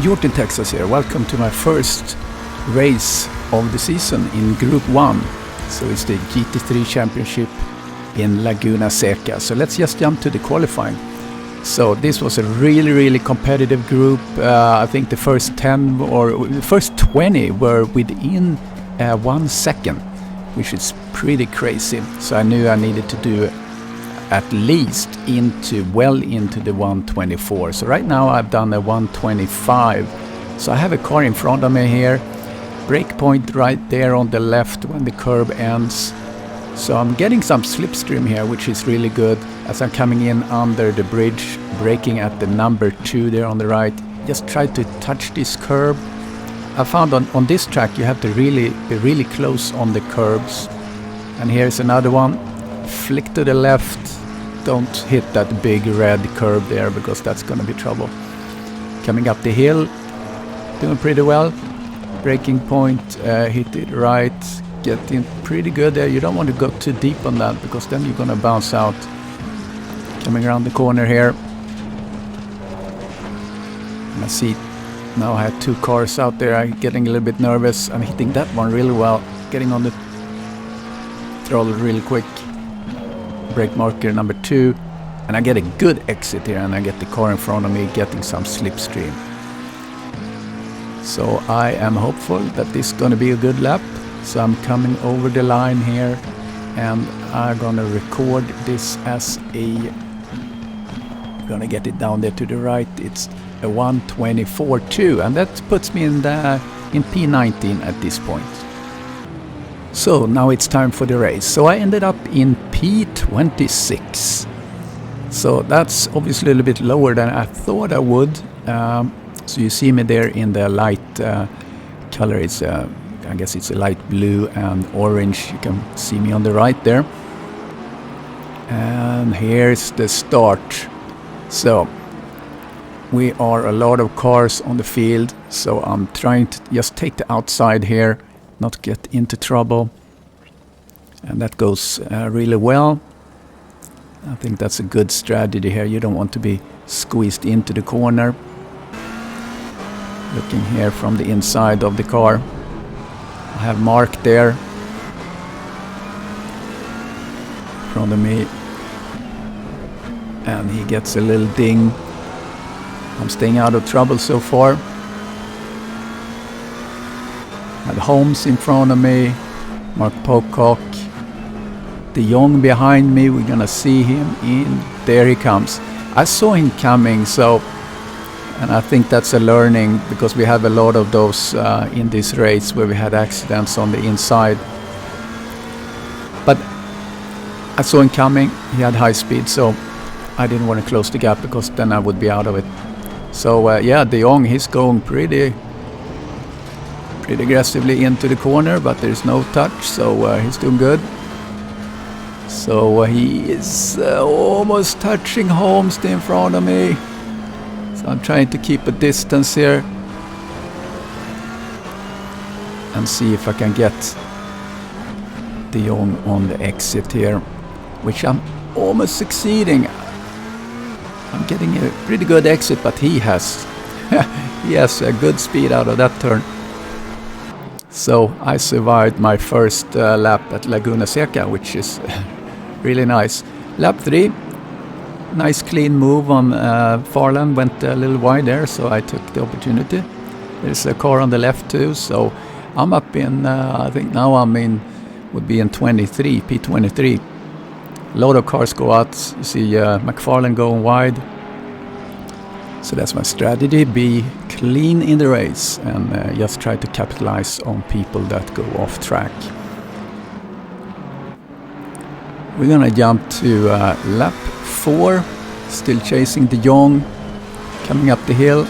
Jordan, Texas here. Welcome to my first race of the season in Group 1. So it's the GT3 Championship in Laguna Seca. So let's just jump to the qualifying. So this was a really competitive group. I think the first 10 or the first 20 were within 1 second, which is pretty crazy. So I knew I needed to do at least well into the 124. So right now I've done a 125. So I have a car in front of me here. Brake point right there on the left when the curve ends. So I'm getting some slipstream here, which is really good. As I'm coming in under the bridge, braking at the number 2 there on the right. Just try to touch this curb. I found on this track you have to be really close on the curbs. And here's another one. Flick to the left. Don't hit that big red curve there because that's gonna be trouble. Coming up the hill, doing pretty well. Braking point, hit it right, getting pretty good there. You don't want to go too deep on that because then you're gonna bounce out. Coming around the corner here. And I see now I had 2 cars out there. I'm getting a little bit nervous. I'm hitting that one really well. Getting on the throttle really quick. Brake marker number 2, and I get a good exit here, and I get the car in front of me getting some slipstream. So I am hopeful that this is going to be a good lap. So I'm coming over the line here, and I'm gonna record this as gonna get it down there to the right. It's a 124.2, and that puts me in P19 at this point. So now it's time for the race. So I ended up in P26. So that's obviously a little bit lower than I thought I would. So you see me there in the light color. It's I guess it's a light blue and orange. You can see me on the right there. And here's the start. So we are a lot of cars on the field. So I'm trying to just take the outside here, not get into trouble, and that goes really well. I think that's a good strategy here. You don't want to be squeezed into the corner. Looking here from the inside of the car, I have Mark there in front of me, and he gets a little ding. I'm staying out of trouble so far. Had Holmes in front of me, Mark Pocock, De Jong behind me. We're gonna see him in. There he comes. I saw him coming, and I think that's a learning because we have a lot of those in this race where we had accidents on the inside. But I saw him coming. He had high speed, so I didn't want to close the gap because then I would be out of it. So yeah, De Jong, he's going pretty aggressively into the corner, but there's no touch, so he's doing good. So he is almost touching Holmes in front of me. So I'm trying to keep a distance here and see if I can get De Jong on the exit here, which I'm almost succeeding. I'm getting a pretty good exit, but he has a good speed out of that turn. So I survived my first lap at Laguna Seca, which is really nice. Lap 3, nice clean move on Farland, went a little wide there, so I took the opportunity. There's a car on the left too, so I'm up in, I think now would be in P23. A lot of cars go out. You see McFarlane going wide. So that's my strategy, be clean in the race and just try to capitalize on people that go off track. We're gonna jump to lap 4, still chasing De Jong, coming up the hill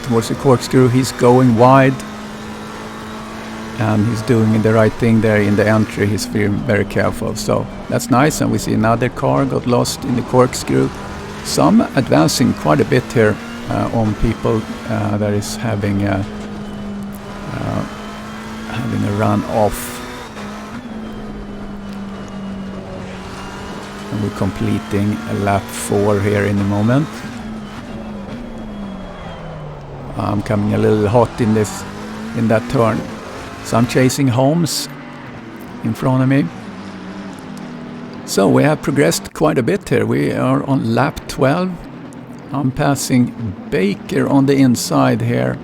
towards the corkscrew. He's going wide and he's doing the right thing there in the entry. He's very careful, so that's nice. And we see another car got lost in the corkscrew. So I'm advancing quite a bit here on people that is having a run off. And we're completing a lap 4 here in a moment. I'm coming a little hot in that turn. So I'm chasing Holmes in front of me. So we have progressed quite a bit here. We are on lap 12. I'm passing Baker on the inside here.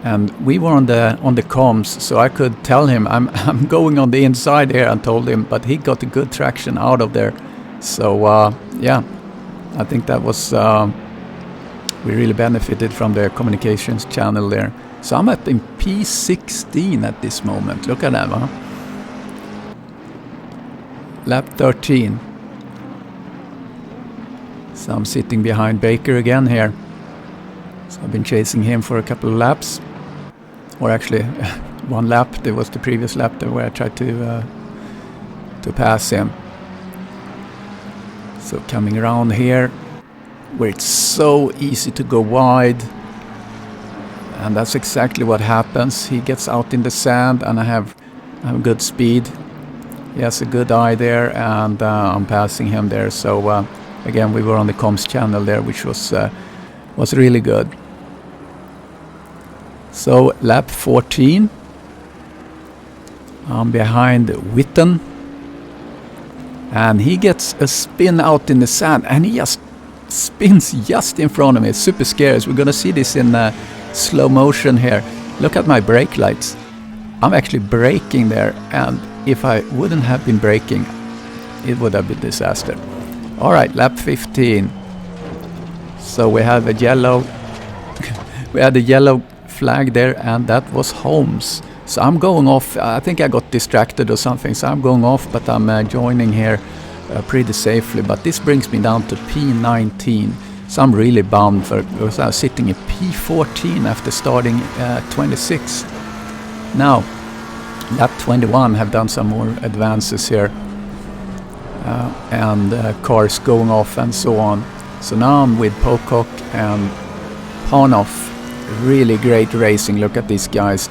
And we were on the comms, so I could tell him I'm going on the inside here, and told him, but he got a good traction out of there. So yeah, I think that was we really benefited from the communications channel there. So I'm at in P16 at this moment. Look at that, huh? Lap 13. So I'm sitting behind Baker again here. So I've been chasing him for a couple of laps. Or actually, one lap. There was the previous lap there where I tried to pass him. So coming around here, where it's so easy to go wide. And that's exactly what happens. He gets out in the sand, and I have good speed. He has a good eye there, and I'm passing him there. So again, we were on the comms channel there, which was really good. So lap 14. I'm behind Witten, and he gets a spin out in the sand, and he just spins just in front of me. It's super scary. We're gonna see this in slow motion here. Look at my brake lights. I'm actually braking there, and if I wouldn't have been braking, it would have been disaster. All right, lap 15. So we have a yellow we had a yellow flag there, and that was Holmes. So I'm going off. I think I got distracted or something, so I'm going off, but I'm joining here pretty safely. But this brings me down to P19. So I'm really bummed because I was sitting at P14 after starting 26. Now, lap 21 have done some more advances here, and cars going off and so on. So now I'm with Pocock and Panoff. Really great racing. Look at these guys.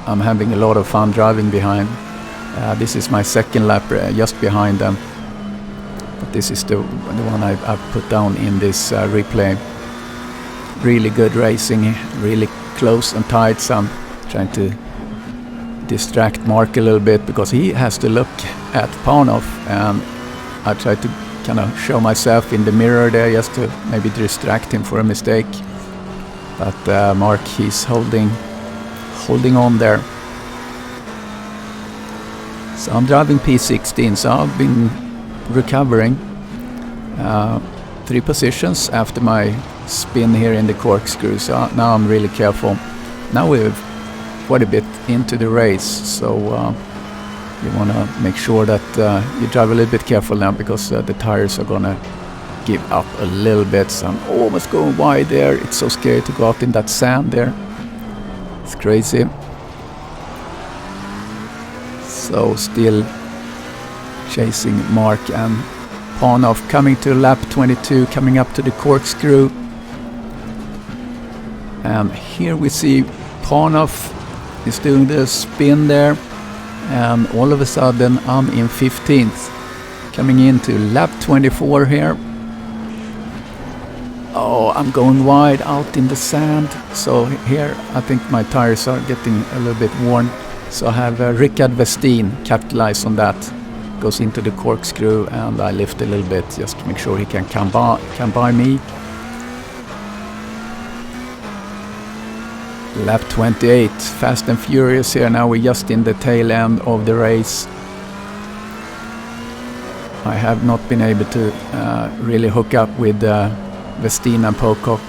I'm having a lot of fun driving behind. This is my second lap just behind them. But this is the one I've put down in this replay. Really good racing, really close and tight. So I'm trying to distract Mark a little bit because he has to look at Panoff, and I try to kind of show myself in the mirror there just to maybe distract him for a mistake. But Mark, he's holding on there. So I'm driving P16, so I've been recovering 3 positions after my spin here in the corkscrew. So now I'm really careful. Now we're quite a bit into the race, so you want to make sure that you drive a little bit careful now, because the tires are gonna give up a little bit. So I'm almost going wide there. It's so scary to go out in that sand there. It's crazy. So still chasing Mark and Panoff, coming to lap 22, coming up to the corkscrew. And here we see Panoff is doing the spin there, and all of a sudden I'm in 15th, coming into lap 24 here. Oh, I'm going wide out in the sand. So here I think my tires are getting a little bit worn. So I have Rickard Westin capitalize on that. Goes into the corkscrew, and I lift a little bit just to make sure he can come by me. Lap 28, fast and furious here. Now we're just in the tail end of the race. I have not been able to really hook up with Westin and Pocock,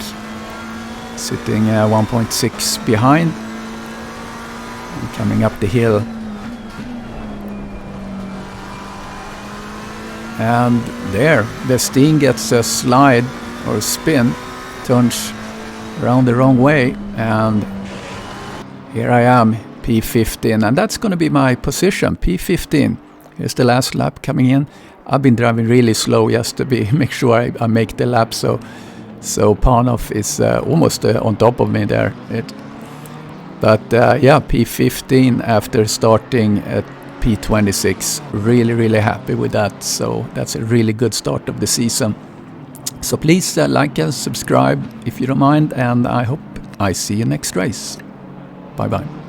sitting 1.6 behind and coming up the hill. And there, Westin gets a slide or a spin, turns around the wrong way, and here I am, P15, and that's going to be my position, P15. Here's the last lap coming in. I've been driving really slow just to make sure I make the lap, so Panoff is almost on top of me there. But yeah, P15 after starting at P26. Really happy with that. So that's a really good start of the season. So please like and subscribe if you don't mind, and I hope I see you next race. Bye bye.